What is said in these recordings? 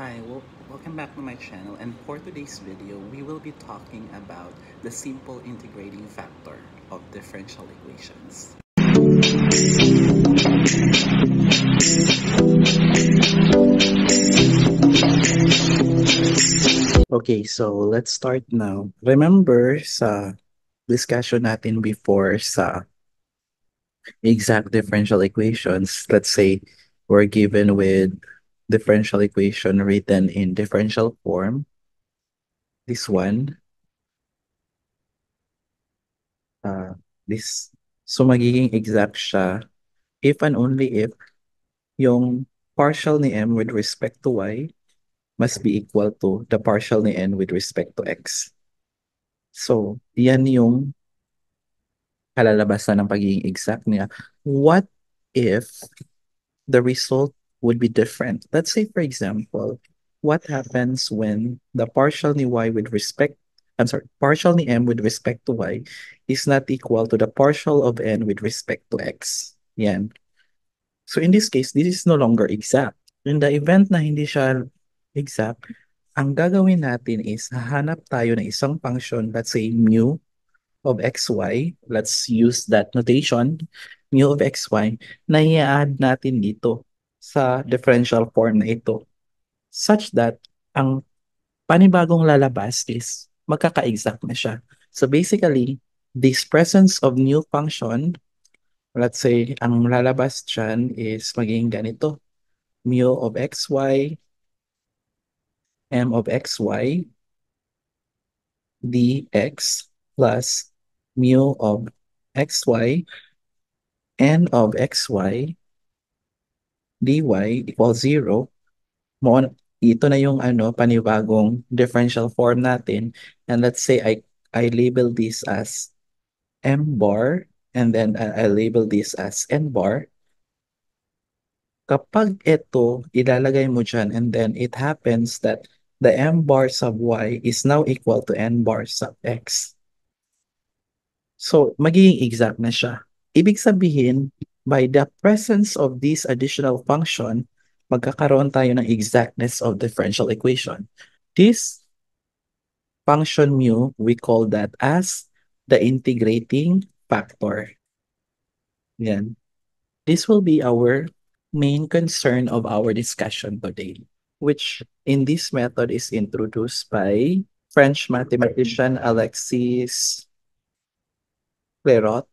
Hi, welcome back to my channel, and for today's video, we will be talking about the simple integrating factor of differential equations. Okay, so let's start now. Remember sa discussion natin before sa exact differential equations, let's say we're given with differential equation written in differential form, this one, uh, this, so magiging exact siya if and only if yung partial ni m with respect to y must be equal to the partial ni n with respect to x. So, yan yung kalalabasan ng pagiging exact niya. What if the result would be different? Let's say, for example, what happens when the partial ni y with respect, partial ni m with respect to y is not equal to the partial of n with respect to x. Yan. So in this case, this is no longer exact. In the event na hindi siya exact, ang gagawin natin is hahanap tayo ng isang function, let's say mu of xy. Let's use that notation, mu of xy, na i-add natin dito sa differential form na ito such that ang panibagong lalabas is magkaka-exact na siya. So basically, this presence of new function, let's say, ang lalabas dyan is magiging ganito. Mu of xy, m of xy, dx plus mu of xy, n of xy, dy equals 0. Ito na yung panibagong differential form natin. And let's say I label this as m bar and then I label this as n bar. Kapag ito ilalagay mo dyan and then it happens that the m bar sub y is now equal to n bar sub x. So, magiging exact na siya. Ibig sabihin, by the presence of this additional function, magkakaroon tayo ng exactness of differential equation. This function mu, we call that as the integrating factor. Yan. This will be our main concern of our discussion today, which in this method is introduced by French mathematician Alexis Clairaut.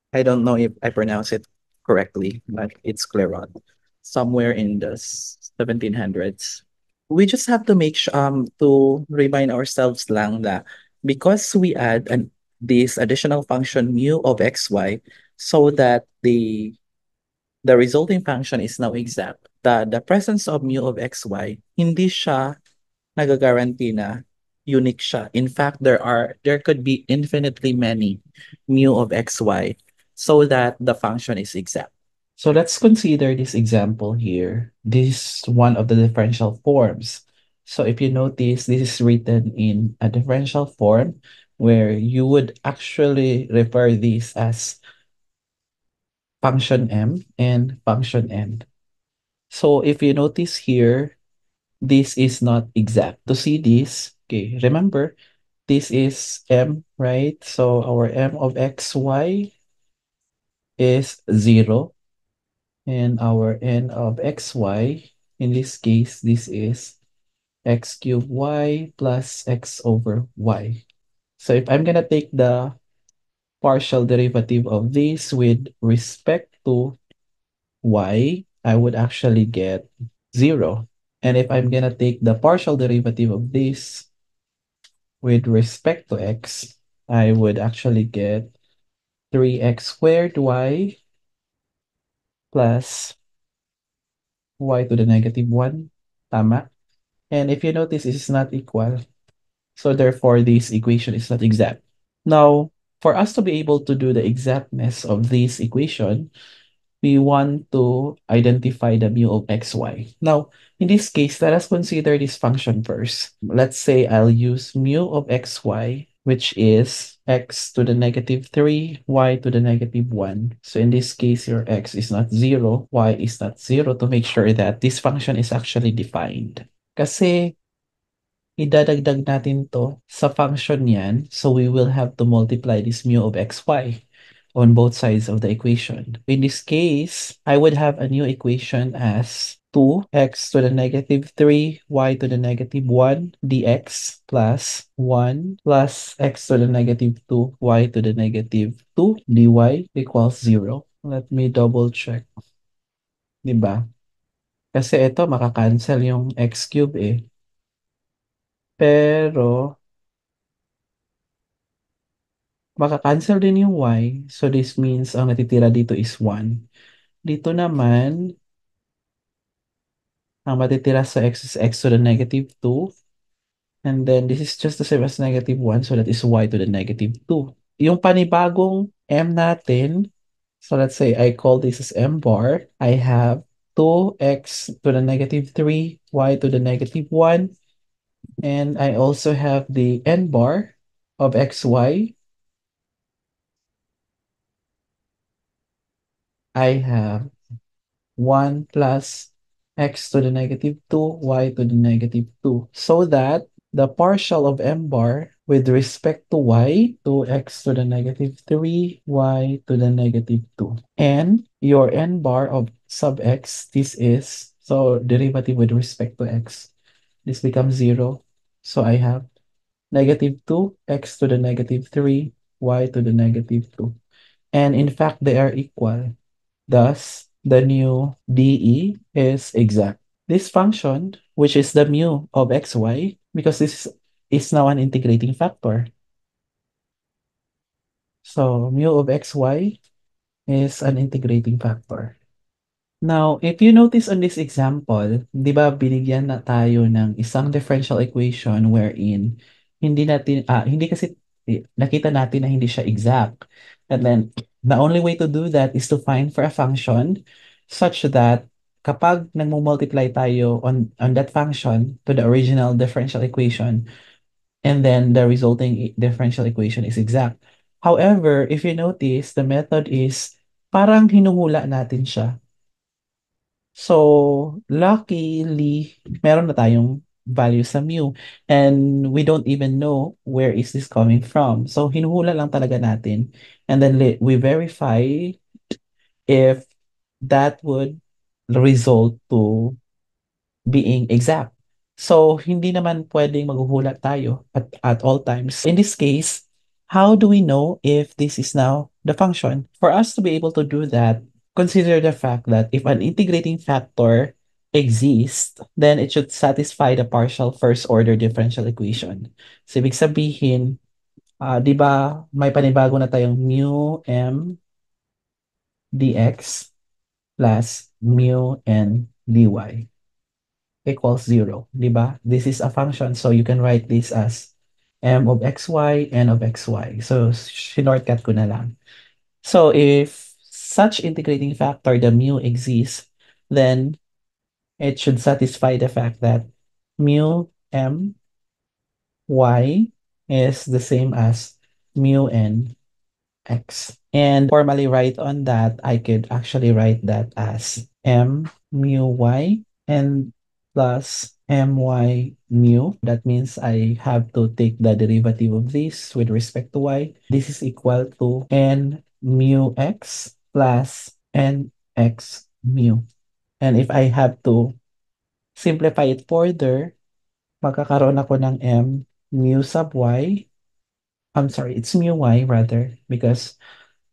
I don't know if I pronounce it correctly, but it's Clairaut, somewhere in the 1700s. We just have to to remind ourselves lang that because we add this additional function mu of xy so that the resulting function is now exact. The presence of mu of xy, hindi siya nagaguarantee na unique siya. In fact, there could be infinitely many mu of xy so that the function is exact. So let's consider this example here. This is one of the differential forms. So if you notice, this is written in a differential form where you would actually refer this as function m and function n. So if you notice here, this is not exact. To see this, okay, remember, this is m, right? So our m of xy is 0. And our n of xy, in this case, this is x cubed y plus x over y. So if I'm going to take the partial derivative of this with respect to y, I would actually get 0. And if I'm going to take the partial derivative of this with respect to x, I would actually get 3x squared y plus y to the negative 1. Tama? And if you notice, this is not equal. So therefore, this equation is not exact. Now, for us to be able to do the exactness of this equation, we want to identify the mu of xy. Now, in this case, let us consider this function first. Let's say I'll use mu of xy which is x to the negative 3, y to the negative 1. So in this case, your x is not 0, y is not 0 to make sure that this function is actually defined. Kasi idadagdag natin to sa function yan, so we will have to multiply this mu of xy on both sides of the equation. In this case, I would have a new equation as 2x to the negative 3, y to the negative 1 dx plus 1 plus x to the negative 2, y to the negative 2 dy equals 0. Let me double check. Diba? Kasi ito makakancel yung x cube eh. Pero makakancel din yung y. So this means ang natitira dito is 1. Dito naman, ang matitira sa x is x to the negative 2. And then this is just the same as negative 1. So that is y to the negative 2. Yung panibagong m natin, so let's say I call this as m bar. I have 2x to the negative 3, y to the negative 1. And I also have the n bar of xy. I have 1 plus x to the negative 2, y to the negative 2. So that the partial of m bar with respect to y, 2x to the negative 3, y to the negative 2. And your n bar of sub x, this is, so derivative with respect to x, this becomes 0. So I have negative 2, x to the negative 3, y to the negative 2. And in fact, they are equal. Thus, the new dE is exact. This function, which is the mu of xy, because this is now an integrating factor. So, mu of xy is an integrating factor. Now, if you notice on this example, di ba binigyan na tayo ng isang differential equation wherein hindi kasi nakita natin na hindi siya exact. And then, the only way to do that is to find for a function such that kapag nagmo-multiply tayo on that function to the original differential equation, and then the resulting differential equation is exact. However, if you notice, the method is parang hinuhula natin siya. So, luckily, meron na tayong value sa mu and we don't even know where is this coming from. So, hinuhula lang talaga natin and then we verify if that would result to being exact. So, hindi naman pwedeng maghuhula tayo at all times. In this case, how do we know if this is now the function? For us to be able to do that, consider the fact that if an integrating factor exists, then it should satisfy the partial first order differential equation. So, ibig sabihin, di ba may panibago na tayong mu m dx plus mu n dy equals 0, di ba? This is a function, so you can write this as m of xy, n of xy. So, shortcut ko na lang. So, if such integrating factor, the mu exists, then it should satisfy the fact that mu m y is the same as mu n x. And formally write on that, I could actually write that as m mu y and plus my mu. That means I have to take the derivative of this with respect to y. This is equal to n mu x plus n x mu. And if I have to simplify it further, magkakaroon ako ng m mu sub y. I'm sorry, it's mu y rather, because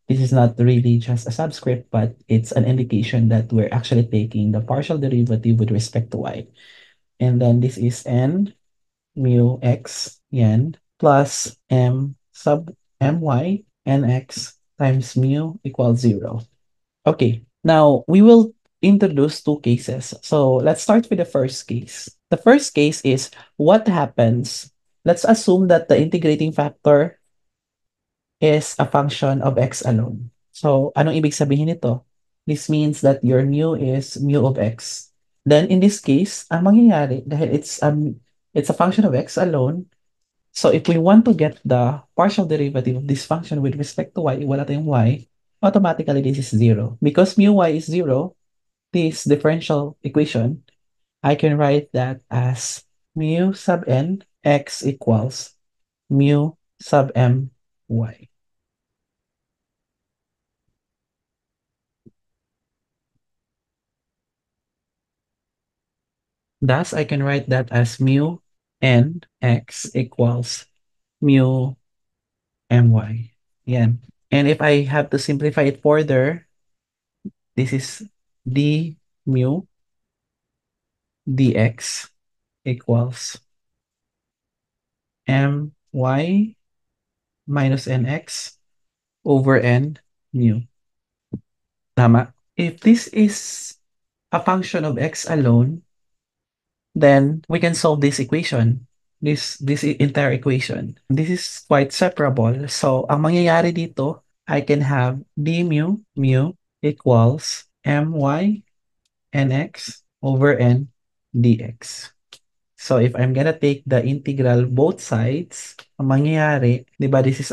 this is not really just a subscript, but it's an indication that we're actually taking the partial derivative with respect to y. And then this is n mu x yan plus m sub my nx times mu equals 0. Okay, now we will introduce two cases. So let's start with the first case. The first case is what happens. Let's assume that the integrating factor is a function of x alone. So, anong ibig sabihin nito? This means that your mu is mu of x. Then, in this case, ang mangyayari, dahil it's a function of x alone, So if we want to get the partial derivative of this function with respect to y, wala tayong y, automatically this is zero. Because mu y is zero, this differential equation, I can write that as mu sub n x equals mu sub m y. Thus, I can write that as mu n x equals mu my. Yan. And if I have to simplify it further, this is d mu dx equals my minus nx over n mu. Tama? If this is a function of x alone, then we can solve this equation, entire equation. This is quite separable. So, ang mangyayari dito, I can have d mu equals my nx over n dx. So, if I'm gonna take the integral both sides, ang mangyayari, di ba, this is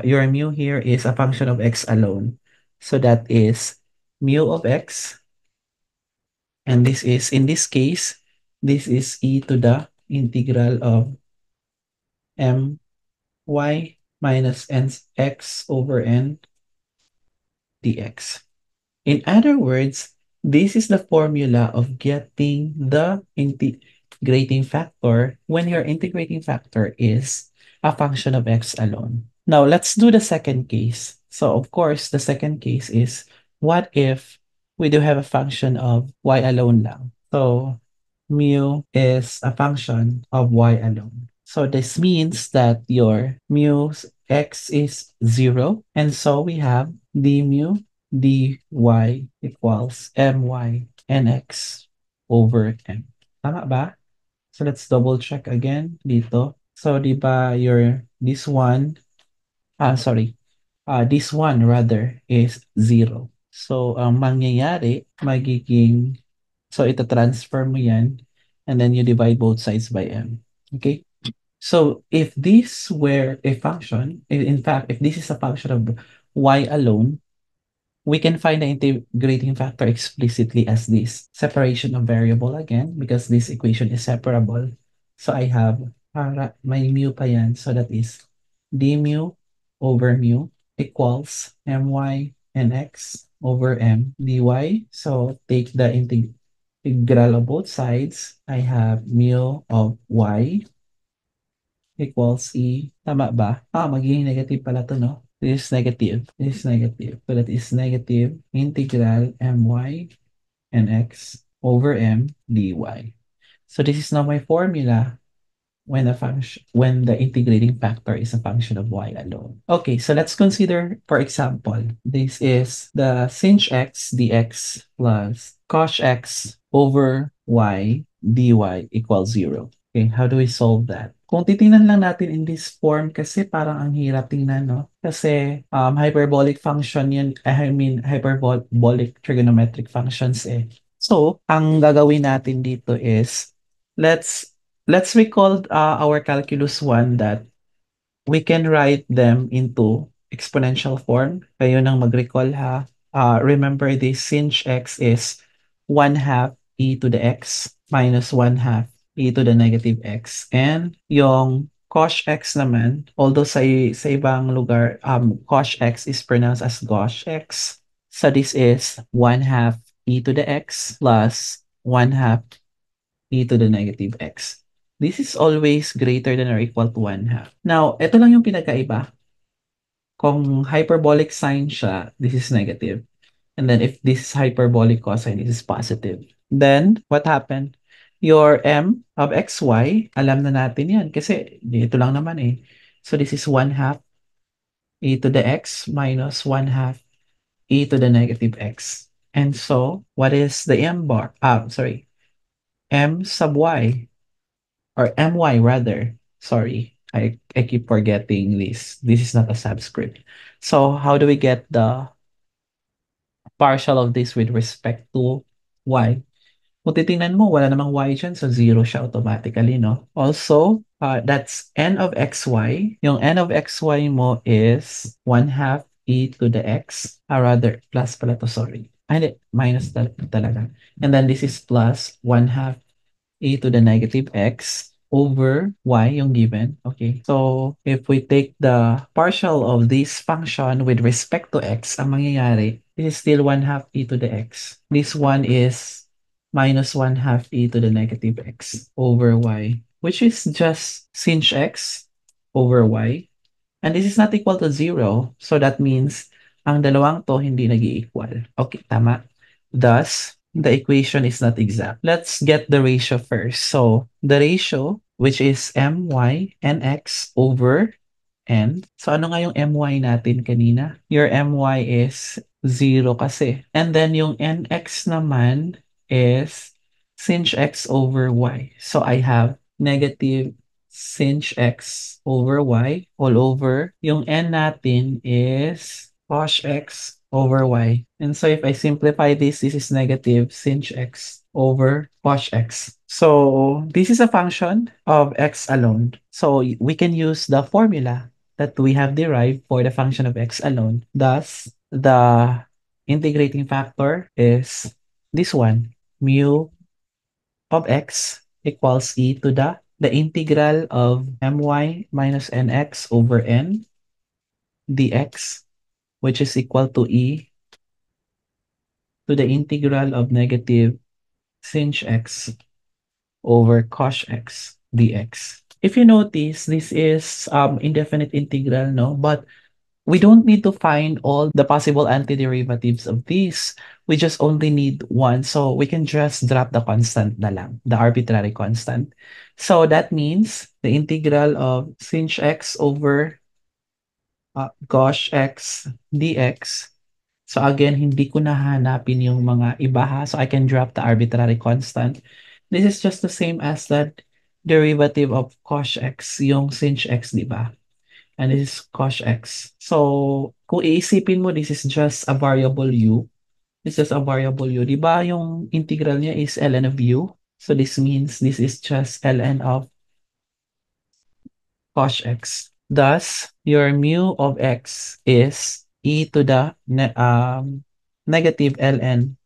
your mu here is a function of x alone. So, that is mu of x, and this is, in this case, this is e to the integral of my minus x over n dx. In other words, this is the formula of getting the integrating factor when your integrating factor is a function of x alone. Now, let's do the second case. So, of course, the second case is, what if we do have a function of y alone lang? So, mu is a function of y alone. So, this means that your mu x is 0. And so, we have d mu dy equals my nx over m. Tama ba? So let's double check again dito. So di ba this one, this one rather is 0. So ang mangyayari, so ito transfer mo yan and then you divide both sides by m. Okay? So if this were a function, in fact, if this is a function of y alone, we can find the integrating factor explicitly as this separation of variable again because this equation is separable. So I have may mu pa yan. So that is d mu over mu equals my nx over m dy. So take the integral of both sides. I have mu of y equals e. Tama ba? Magiging negative pala to, no? This is negative. This is negative. So that is negative integral my and x over m dy. So this is now my formula when the integrating factor is a function of y alone. Okay, so let's consider, for example, this is the sinh x dx plus cos x over y dy equals 0. Okay, how do we solve that? Kung titingnan lang natin in this form kasi parang ang hirap tingnan, no? Kasi hyperbolic function yun, I mean hyperbolic trigonometric functions eh. So, ang gagawin natin dito is let's recall our calculus 1 that we can write them into exponential form. Kayo nang mag-recall ha. Remember this sinh x is 1 half e to the x minus 1 half e to the negative x. And yung cos x naman, although sa ibang lugar, cos x is pronounced as gosh x. So this is 1 half e to the x plus 1 half e to the negative x. This is always greater than or equal to 1 half. Now, ito lang yung pinagkaiba. Kung hyperbolic sign siya, this is negative. And then if this is hyperbolic cosine, this is positive. Then, what happened? Your m of xy, alam na natin yan kasi dito lang naman eh. So this is 1 half e to the x minus 1 half e to the negative x. And so, what is the m bar? M sub y. Or my rather. Sorry, I keep forgetting this. This is not a subscript. So how do we get the partial of this with respect to y? Kung titingnan mo, wala namang y dyan, so zero siya automatically, no? Also, That's n of xy. Yung n of xy mo is 1 half e to the x. Rather, plus pala to, sorry. Ay, hindi, minus talaga. And then this is plus 1 half e to the negative x over y, yung given. Okay. So, if we take the partial of this function with respect to x, ang mangyayari, this is still 1 half e to the x. This one is minus 1 half e to the negative x over y, which is just sinh x over y. And this is not equal to 0. So that means ang dalawang to hindi nag-i-equal. Okay, tama. Thus, the equation is not exact. Let's get the ratio first. So the ratio, which is my nx over n. So ano nga yung my natin kanina? Your my is 0 kasi. And then yung nx naman is sinh x over y. So I have negative sinh x over y all over. Yung n natin is cos x over y. And so if I simplify this is negative sinh x over cos x. So this is a function of x alone. So we can use the formula that we have derived for the function of x alone. Thus, the integrating factor is this one, mu of x equals e to the integral of my minus nx over n dx, which is equal to e to the integral of negative sinh x over cos x dx. If you notice, this is indefinite integral, no? But we don't need to find all the possible antiderivatives of these. We just only need one. So we can just drop the constant na lang, the arbitrary constant. So that means the integral of sinh x over cos x dx. So again, hindi ko nahanapin yung mga iba ha. So I can drop the arbitrary constant. This is just the same as that derivative of cos x, yung sinh x, di ba? And this is cos x. So, kung iisipin mo, this is just a variable u. This is a variable u. Di ba yung integral niya is ln of u? So, this means this is just ln of cos x. Thus, your mu of x is e to the negative ln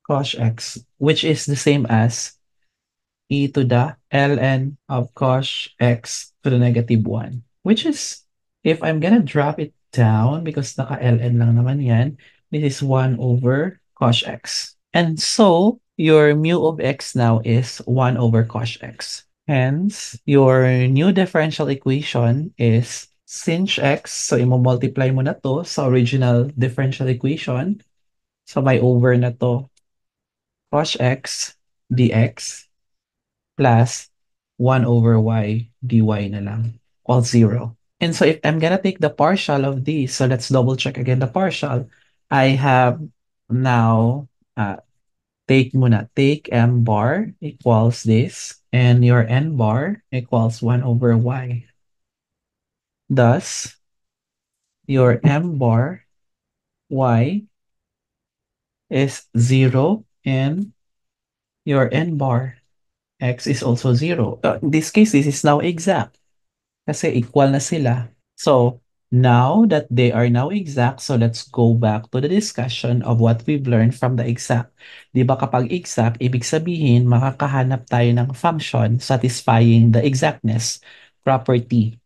cos x, which is the same as e to the ln of cos x to the negative 1, which is, if I'm gonna drop it down, because naka-ln lang naman yan, this is 1 over cos x. And so, your mu of x now is 1 over cos x. Hence, your new differential equation is sinh x, so imo-multiply mo na to sa original differential equation. So, may over na to cos x dx plus 1 over y dy na lang, all 0. And so if I'm gonna take the partial of these, so let's double check again the partial. I have now, take m bar equals this, and your n bar equals 1 over y. Thus, your m bar y is 0, and your n bar x is also 0. In this case, this is now exact kasi equal na sila. So, now that they are now exact, so let's go back to the discussion of what we've learned from the exact. Di ba kapag exact, ibig sabihin makakahanap tayo ng function satisfying the exactness property.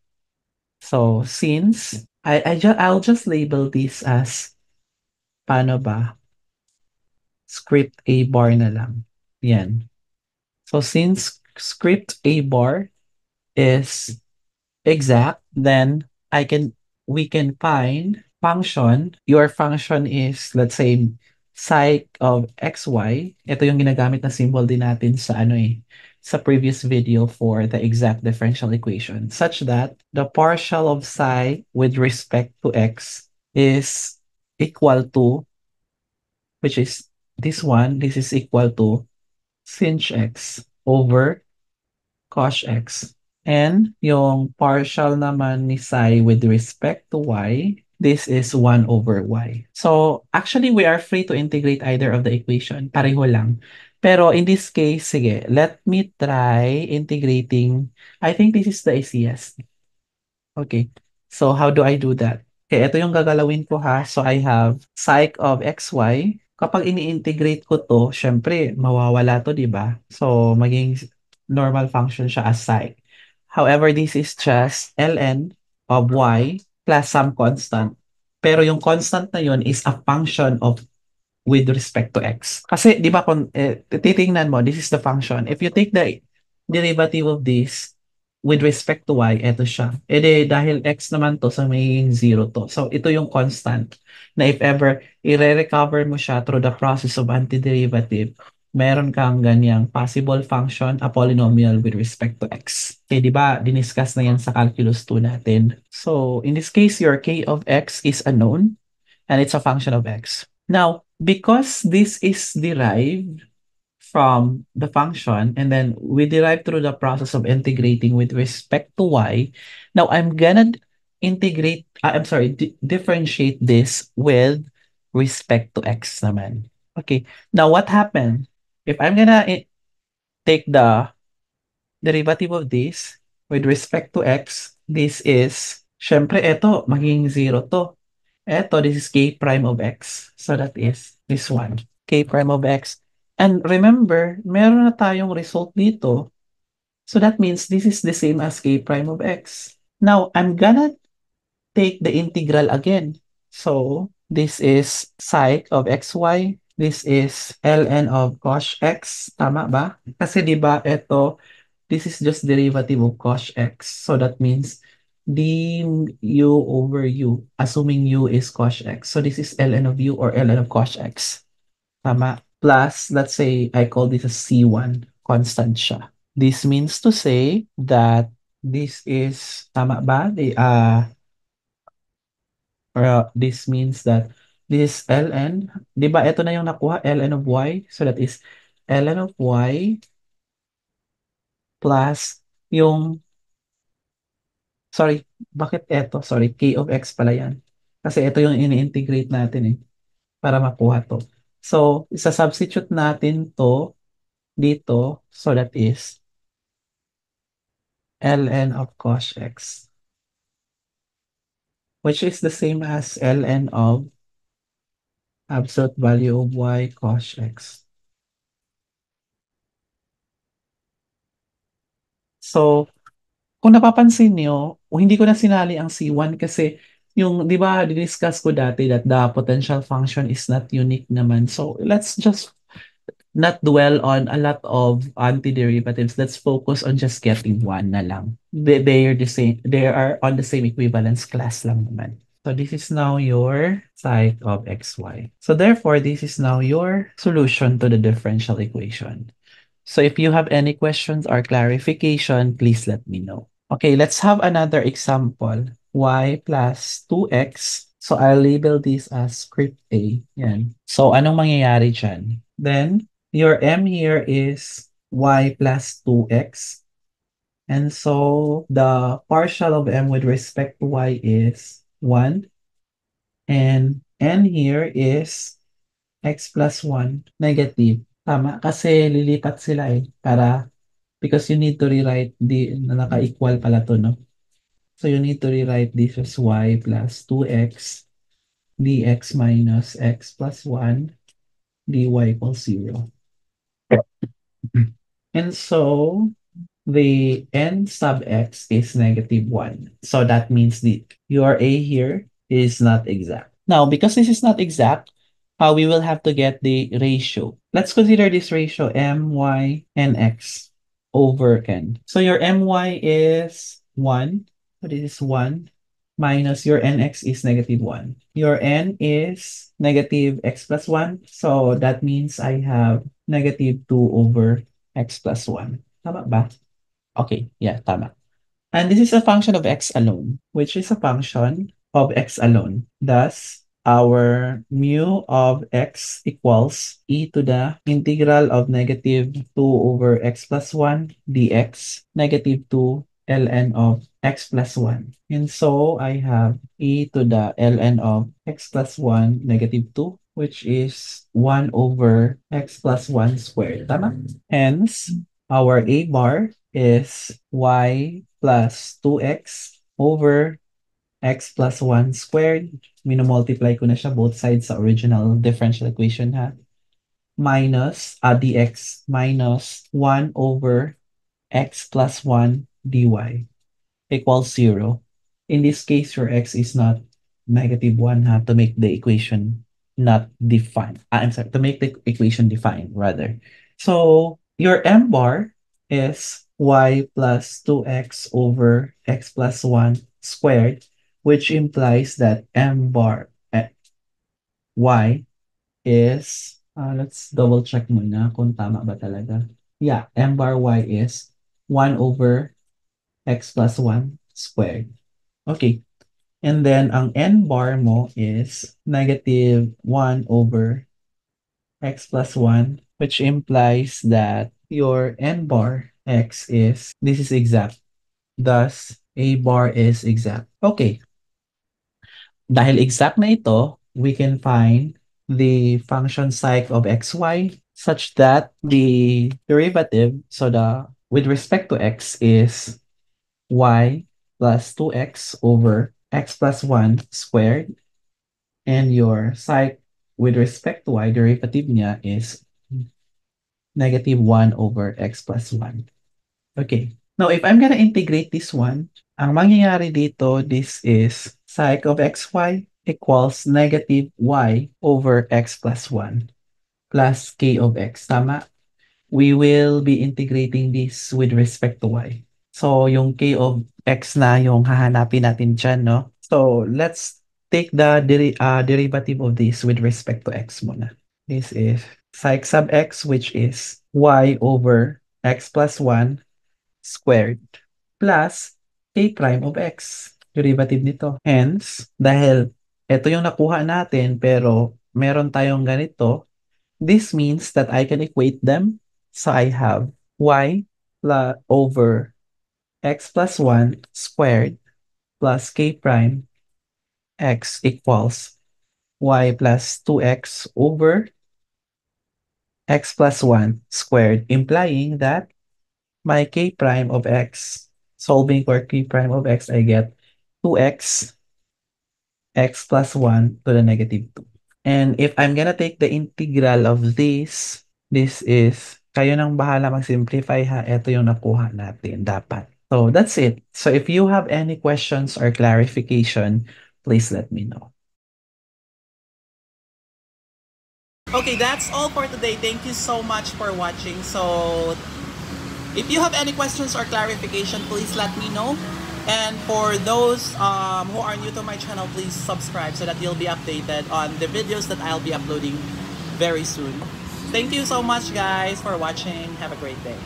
So, since I'll just label this as paano ba? Script A bar na lang. Yan. So, since script A bar is exact, then we can find function. Your function is, let's say, psi of xy. Ito yung ginagamit na symbol din natin sa sa previous video for the exact differential equation, such that the partial of psi with respect to x is equal to, which is this one, this is equal to sinh x over cos x. And yung partial naman ni psi with respect to y, this is 1 over y. So actually, we are free to integrate either of the equation. Pareho lang. Pero in this case, sige, let me try integrating. I think this is the easiest. Okay. So how do I do that? Okay, ito yung gagalawin ko ha. So I have psych of xy. Kapag ini-integrate ko to, syempre, mawawala to, di ba? So maging normal function siya as psych. However, this is just ln of y plus some constant. Pero yung constant na yun is a function of with respect to x. Kasi, di ba, kung titingnan mo, this is the function. If you take the derivative of this with respect to y, eto siya. E di, dahil x naman to, so may 0 to. So, ito yung constant na if ever i-recover mo siya through the process of antiderivative, meron kang ganyang possible function, a polynomial with respect to x. Okay, di ba, diniscuss na yan sa calculus 2 natin. So, in this case, your k of x is a known and it's a function of x. Now, because this is derived from the function and then we derive through the process of integrating with respect to y, now I'm gonna integrate, I'm sorry, differentiate this with respect to x naman. Okay, now what happened? If I'm gonna take the derivative of this with respect to x, this is, syempre, ito, magiging 0 to. Eto, this is k prime of x. So that is this one, k prime of x. And remember, meron na tayong result dito. So that means this is the same as k prime of x. Now, I'm gonna take the integral again. So this is psych of xy. This is ln of cos x. Tama ba? Kasi di ba ito, this is just derivative of cos x. So that means du over u, assuming u is cos x. So this is ln of u or ln of cos x. Tama. Plus, let's say I call this a C1, constant siya. This means to say that this is, tama ba? This means that this ln, di ba ito na yung nakuha, ln of y? So that is ln of y plus yung, sorry, bakit eto? Sorry, k of x pala yan. Kasi ito yung ini-integrate natin eh, para makuha to. So, isa-substitute natin to dito, so that is ln of cos x, which is the same as ln of absolute value of y cos x. So, kung napapansin nyo, hindi ko na sinali ang C1 kasi yung, di ba, discuss ko dati that the potential function is not unique naman. So, let's just not dwell on a lot of antiderivatives. Let's focus on just getting one na lang. They are the same. They are on the same equivalence class lang naman. So this is now your side of xy. So therefore, this is now your solution to the differential equation. So if you have any questions or clarification, please let me know. Okay, let's have another example. Y plus 2x. So I'll label this as script A. Yan. So anong mangyayari dyan? Then your m here is y plus 2x. And so the partial of m with respect to y is 1. And n here is x plus 1 negative. Tama, kasi lilipat sila eh. Because you need to rewrite na naka-equal pala to, no? So you need to rewrite this as y plus 2x dx minus x plus 1 dy equals 0. And so the n sub x is negative 1. So that means your a here is not exact. Now, because this is not exact, we will have to get the ratio. Let's consider this ratio my and x over n. So your my is 1. So this is 1 minus your nx is negative 1. Your n is negative x plus 1. So that means I have negative 2 over x plus 1. Tama ba? Okay, yeah, tama. And this is a function of x alone, which is a function of x alone. Thus, our mu of x equals e to the integral of negative 2 over x plus 1 dx, negative 2 ln of x plus 1. And so, I have e to the ln of x plus 1 negative 2 which is 1 over x plus 1 squared. Tama? Hence, our a bar is y plus 2x over x plus 1 squared. Minomultiply ko na siya both sides sa original differential equation ha. Minus dx minus 1 over x plus 1 dy equals 0. In this case, your x is not -1 ha, to make the equation not defined. I'm sorry, to make the equation defined rather. So your m bar is y plus 2x over x plus 1 squared, which implies that m bar y is, let's double check muna kung tama ba talaga. Yeah, m bar y is 1 over x plus 1 squared. Okay. And then, ang n bar mo is -1 over x plus 1, which implies that your n bar x is, this is exact. Thus, a bar is exact. Okay. Dahil exact na ito, we can find the function psych of xy such that the derivative, so with respect to x is y plus 2x over x plus 1 squared, and your psych with respect to y derivative niya is -1 over x plus 1. Okay. Now, if I'm gonna integrate this one, ang mangyayari dito, this is psych of xy equals -y over x plus 1 plus k of x. Tama? We will be integrating this with respect to y. So, yung k of x na yung hahanapin natin dyan, no? So, let's take the derivative of this with respect to x muna. This is psych sub x, which is y over x plus 1 squared plus k prime of x. Derivative nito. Hence, dahil ito yung nakuha natin pero meron tayong ganito, this means that I can equate them. So I have y plus over x plus 1 squared plus k prime x equals y plus 2x over x plus 1 squared, implying that my k prime of x, solving for k prime of x, I get 2x x plus 1 to the -2. And if I'm gonna take the integral of this is, kayo nang bahala mag-simplify ha, ito yung nakuha natin dapat. So that's it. So if you have any questions or clarification, please let me know. Okay, that's all for today. Thank you so much for watching. So if you have any questions or clarification, please let me know. And for those who are new to my channel, please subscribe so that you'll be updated on the videos that I'll be uploading very soon. Thank you so much guys for watching. Have a great day.